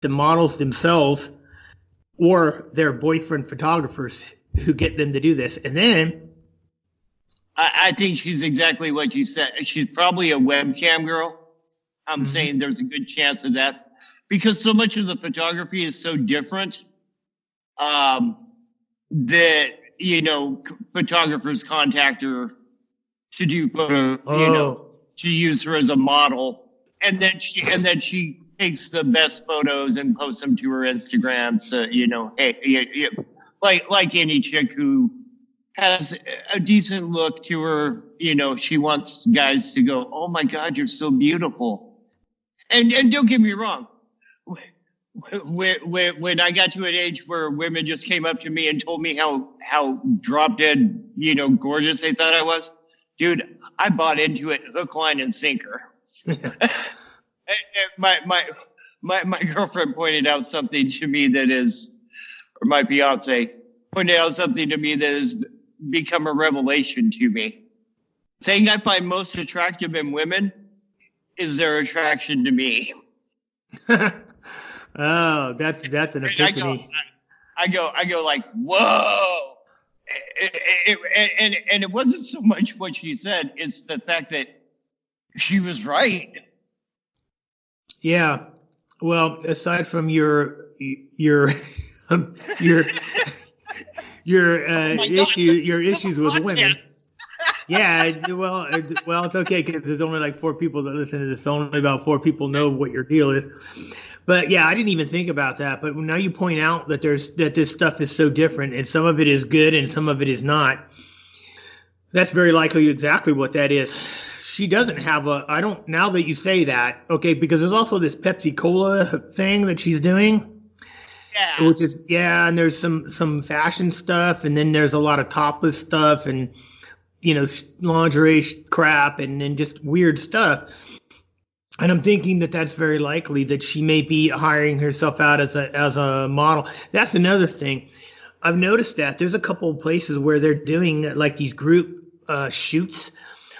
the models themselves or their boyfriend photographers who get them to do this. And then, I think she's exactly what you said. She's probably a webcam girl. I'm saying there's a good chance of that because so much of the photography is so different that, photographers contact her to do photo, to use her as a model. And then she takes the best photos and posts them to her Instagram. So, hey, like any chick who has a decent look to her, she wants guys to go, oh my God, you're so beautiful. And don't get me wrong. When I got to an age where women just came up to me and told me how drop dead, gorgeous they thought I was, dude, I bought into it hook, line, and sinker. My girlfriend pointed out something to me or my fiance pointed out something to me that has become a revelation to me. The thing I find most attractive in women is their attraction to me. Oh, that's an epiphany. I go like, whoa. And it wasn't so much what she said, it's the fact that she was right. Yeah. Well, aside from your issues with women. Yeah, well, it's okay because there's only like 4 people that listen to this. Only about 4 people know what your deal is. But yeah, I didn't even think about that. But now you point out that this stuff is so different, and some of it is good and some of it is not. That's very likely exactly what that is. She doesn't have now that you say that, okay, because there's also this Pepsi Cola thing that she's doing. Yeah. Which is, and there's some fashion stuff, and then there's a lot of topless stuff and, lingerie crap and then just weird stuff. And I'm thinking that that's very likely that she may be hiring herself out as a model. That's another thing. I've noticed that there's a couple of places where they're doing like these group shoots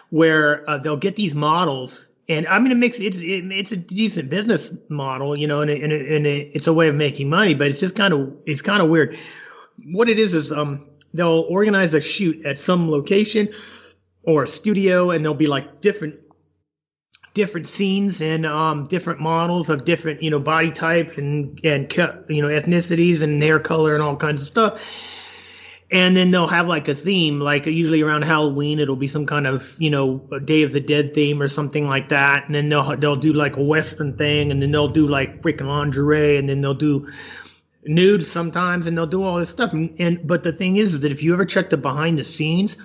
where they'll get these models. And I'm going to mix it. It's a decent business model, and it's a way of making money, but it's just kind of weird. What it is they'll organize a shoot at some location or a studio, and there'll be like different scenes and different models of different body types and ethnicities and hair color and all kinds of stuff. And then they'll have like a theme, like usually around Halloween, it'll be some kind of, a Day of the Dead theme or something like that. And then they'll do like a Western thing, and then they'll do like freaking lingerie, and then they'll do nude sometimes, and they'll do all this stuff. But the thing is that if you ever check the behind the scenes,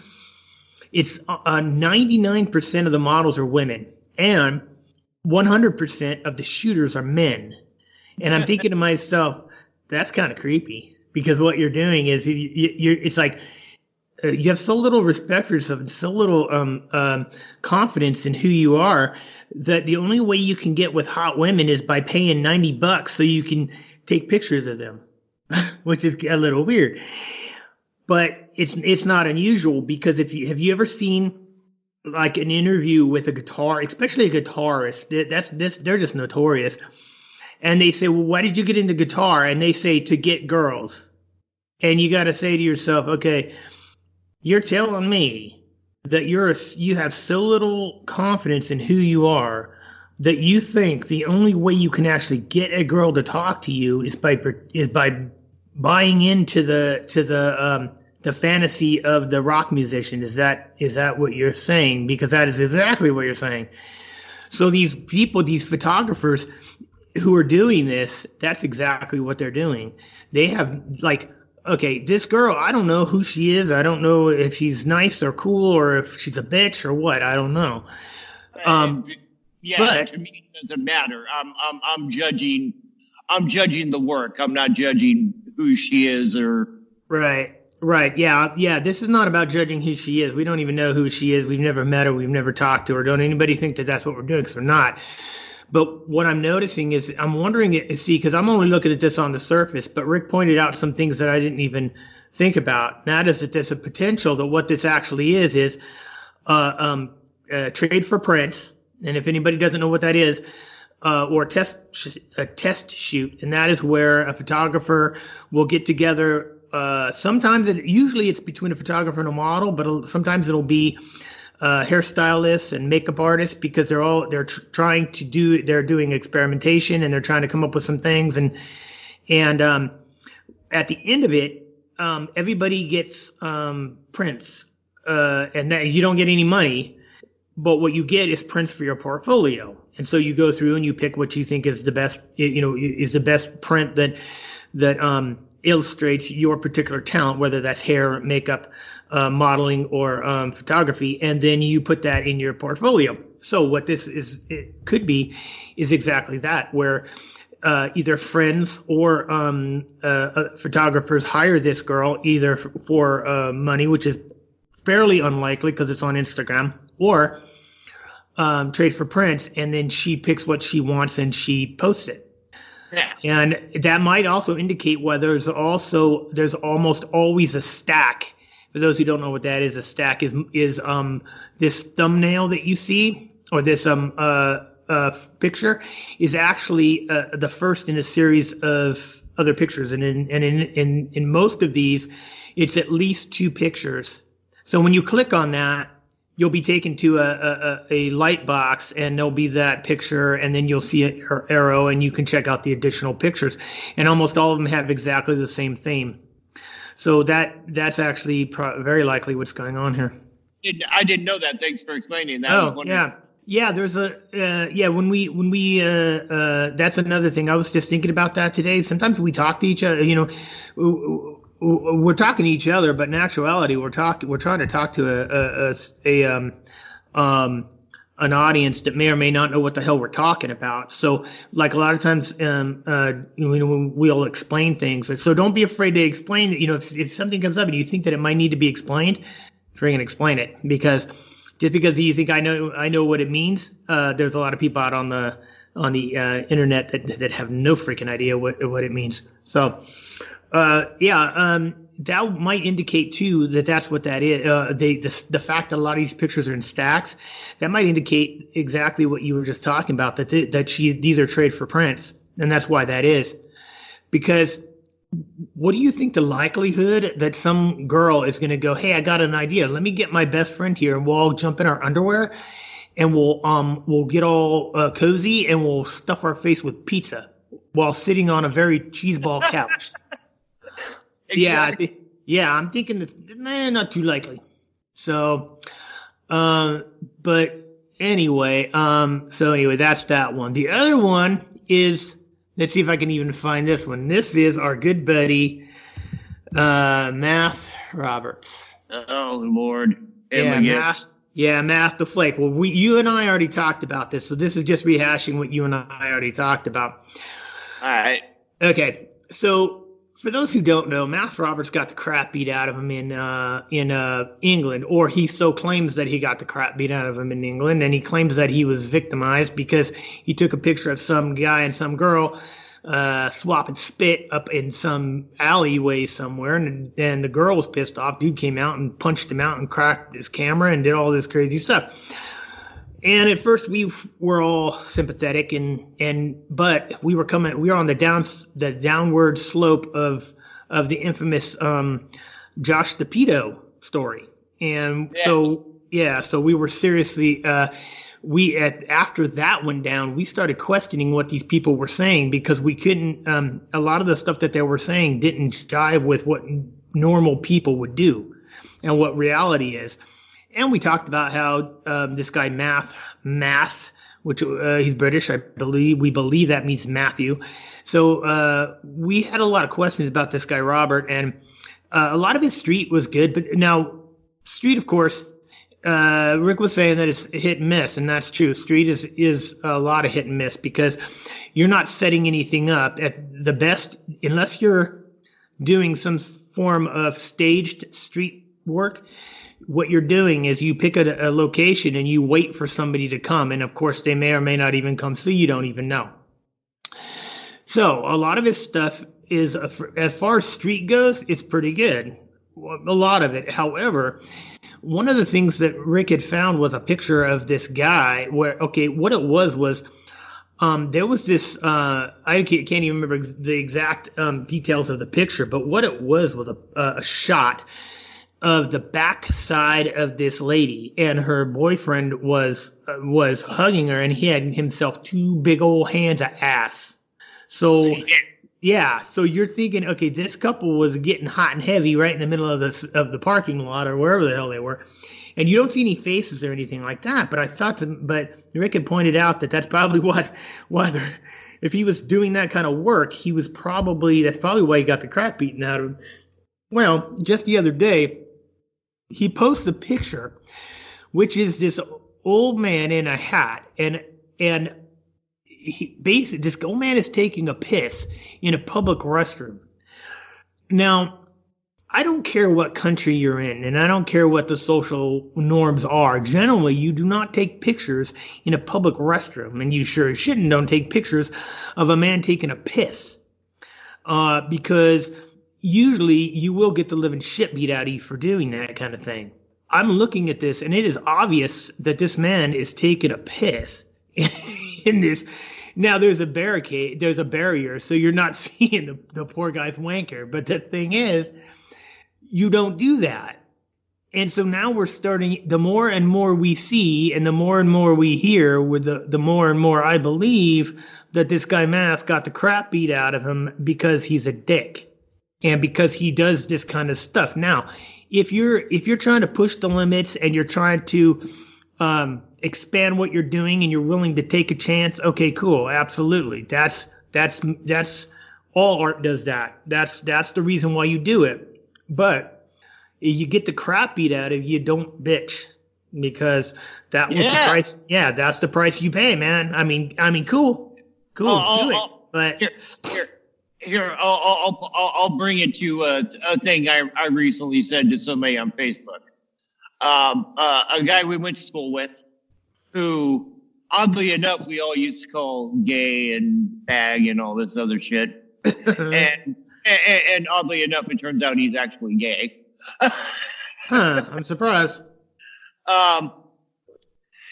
it's 99% of the models are women, and 100% of the shooters are men. And I'm thinking to myself, that's kind of creepy. Because what you're doing is it's like you have so little respect for yourself and so little confidence in who you are that the only way you can get with hot women is by paying $90 so you can take pictures of them, which is a little weird. But it's not unusual because have you ever seen like an interview with a guitar, especially a guitarist? They're just notorious. And they say, well, why did you get into guitar? And they say, to get girls. And you got to say to yourself, okay, you're telling me that you have so little confidence in who you are that you think the only way you can actually get a girl to talk to you is by buying into the fantasy of the rock musician. Is that what you're saying? Because that is exactly what you're saying. So these people, these photographers who are doing this, that's exactly what they're doing. They have like, okay, this girl, I don't know who she is. I don't know if she's nice or cool or if she's a bitch or what. I don't know. But to me, it doesn't matter. I'm judging the work. I'm not judging who she is or. Right. Yeah. This is not about judging who she is. We don't even know who she is. We've never met her. We've never talked to her. Don't anybody think that that's what we're doing? Because we're not. But what I'm noticing is I'm wondering, because I'm only looking at this on the surface, but Rick pointed out some things that I didn't even think about. And that is that there's a potential that what this actually is trade for prints. And if anybody doesn't know what that is, or a test shoot, and that is where a photographer will get together. Usually it's between a photographer and a model, but sometimes it'll be hairstylists and makeup artists, because they're doing experimentation, and they're trying to come up with some things, and at the end of it, everybody gets prints, and that you don't get any money, but what you get is prints for your portfolio. And so you go through and you pick what you think is the best, is the best print that illustrates your particular talent, whether that's hair, makeup, modeling, or photography, and then you put that in your portfolio. So what it could be is exactly that, where either friends or photographers hire this girl either for money, which is fairly unlikely because it's on Instagram, or trade for prints, and then she picks what she wants and she posts it. Yeah. And that might also indicate whether there's almost always a stack. For those who don't know what that is, a stack is this thumbnail that you see, or this picture is actually the first in a series of other pictures, and in most of these, it's at least 2 pictures. So when you click on that, you'll be taken to a light box, and there'll be that picture, and then you'll see her arrow, and you can check out the additional pictures. And almost all of them have exactly the same theme. So that's actually very likely what's going on here. I didn't know that. Thanks for explaining that. Oh, yeah. There's when we that's another thing. I was just thinking about that today. Sometimes we talk to each other, we're talking to each other, but in actuality, we're trying to talk to an audience that may or may not know what the hell we're talking about. So, like, a lot of times, we'll explain things. So don't be afraid to explain. If something comes up and you think that it might need to be explained, friggin' explain it. Because just because you think I know what it means, there's a lot of people out on the internet that have no freaking idea what it means. So. That might indicate too that that's what that is. The fact that a lot of these pictures are in stacks, that might indicate exactly what you were just talking about. These are trade for prints, and that's why that is. Because what do you think the likelihood that some girl is going to go, hey, I got an idea. Let me get my best friend here, and we'll all jump in our underwear, and we'll get all cozy, and we'll stuff our face with pizza while sitting on a very cheeseball couch. Exactly. I'm thinking that, not too likely. So, but anyway, that's that one. The other one is, let's see if I can even find this one. This is our good buddy, Math Roberts. Oh, Lord. Math the Flake. Well, you and I already talked about this, so this is just rehashing what you and I already talked about. All right. Okay, so for those who don't know, Math Roberts got the crap beat out of him in England, or he so claims that he got the crap beat out of him in England, and he claims that he was victimized because he took a picture of some guy and some girl swapping spit up in some alleyway somewhere, and the girl was pissed off. Dude came out and punched him out and cracked his camera and did all this crazy stuff. And at first we were all sympathetic, but we were on the downward slope of the infamous Josh the pedo story. And so we were seriously after that went down, we started questioning what these people were saying, because we couldn't a lot of the stuff that they were saying didn't jive with what normal people would do and what reality is. And we talked about how this guy Math, which he's British, we believe that means Matthew. So we had a lot of questions about this guy Robert, and a lot of his street was good. But now street, of course, Rick was saying that it's hit and miss, and that's true. Street is a lot of hit and miss, because you're not setting anything up at the best unless you're doing some form of staged street work. What you're doing is you pick a location and you wait for somebody to come. And of course, they may or may not even come, so you don't even know. So a lot of his stuff is, as far as street goes, it's pretty good. A lot of it. However, one of the things that Rick had found was a picture of this guy where, what it was There was this. I can't even remember the exact details of the picture, but what it was a shot of the back side of this lady, and her boyfriend was hugging her, and he had himself two big old hands of ass. So yeah, so you're thinking, okay, this couple was getting hot and heavy right in the middle of the parking lot or wherever the hell they were, and you don't see any faces or anything like that. But I thought, but Rick had pointed out that that's probably if he was doing that kind of work, that's probably why he got the crap beaten out of him. Well, just the other day, he posts a picture, which is this old man in a hat, and basically this old man is taking a piss in a public restroom. Now, I don't care what country you're in, and I don't care what the social norms are. Generally, you do not take pictures in a public restroom, and you sure as shit don't take pictures of a man taking a piss, because usually you will get the living shit beat out of you for doing that kind of thing. I'm looking at this, and it is obvious that this man is taking a piss in this. Now, there's a barrier, so you're not seeing the poor guy's wanker. But the thing is, you don't do that. And so now we're starting, the more and more we see and the more we hear, the more and more I believe that this guy Math got the crap beat out of him because he's a dick. And because he does this kind of stuff. Now, if you're trying to push the limits and you're trying to expand what you're doing and you're willing to take a chance, okay, cool, absolutely. That's all art does that. That's the reason why you do it. But if you get the crap beat out of you, don't bitch, because that was the price. Yeah, that's the price you pay, man. I mean, cool, do it. But Here, I'll bring it to a thing I recently said to somebody on Facebook. A guy we went to school with, who, oddly enough, we all used to call gay and bag and all this other shit. and oddly enough, it turns out he's actually gay. I'm surprised.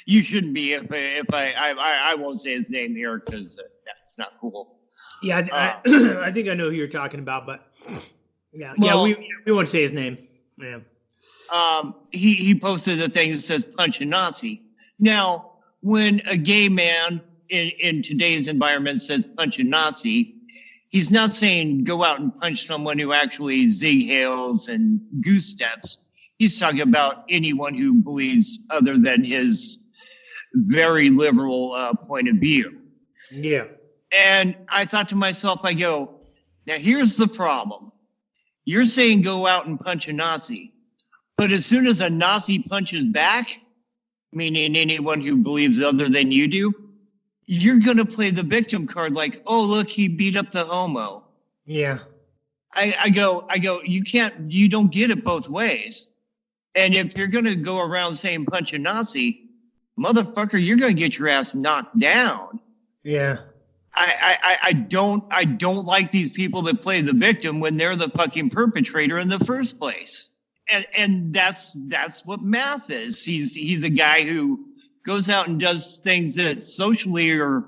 You shouldn't be if I won't say his name here because that's not cool. Yeah, I think I know who you're talking about, but we won't say his name. Yeah. He posted a thing that says punch a Nazi. Now, when a gay man in today's environment says punch a Nazi, he's not saying go out and punch someone who actually zig hails and goose steps. He's talking about anyone who believes other than his very liberal point of view. Yeah. And I thought to myself, I go, now here's the problem. You're saying go out and punch a Nazi. But as soon as a Nazi punches back, meaning anyone who believes other than you do, you're going to play the victim card like, oh, look, he beat up the homo. Yeah. I go, you don't get it both ways. And if you're going to go around saying punch a Nazi, motherfucker, you're going to get your ass knocked down. Yeah. I don't like these people that play the victim when they're the fucking perpetrator in the first place. And that's what Math is. He's a guy who goes out and does things that socially are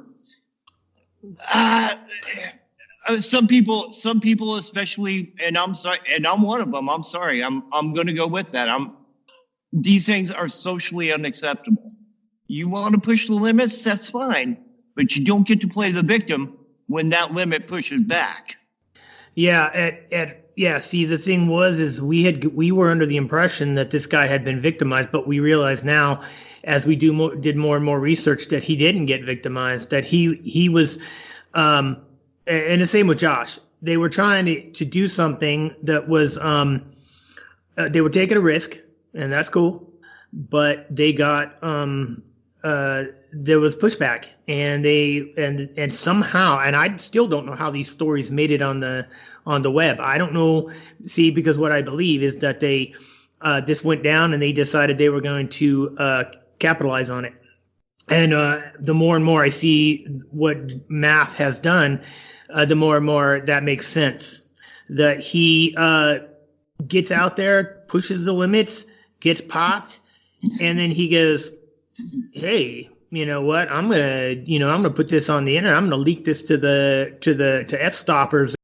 some people especially, and I'm sorry, and I'm one of them. I'm sorry. I'm going to go with that. These things are socially unacceptable. You want to push the limits, that's fine, but you don't get to play the victim when that limit pushes back. Yeah, see, the thing is we were under the impression that this guy had been victimized, but we realize now, as we did more and more research, that he didn't get victimized, that he was, and the same with Josh. They were trying to do something that was, they were taking a risk, and that's cool, but they got, there was pushback, and somehow, and I still don't know how these stories made it on the web. I don't know. See, because what I believe is that they this went down and they decided they were going to capitalize on it. And the more and more I see what Math has done, the more and more that makes sense. That he gets out there, pushes the limits, gets popped, and then he goes, hey, you know what, I'm gonna put this on the internet. I'm gonna leak this to F stoppers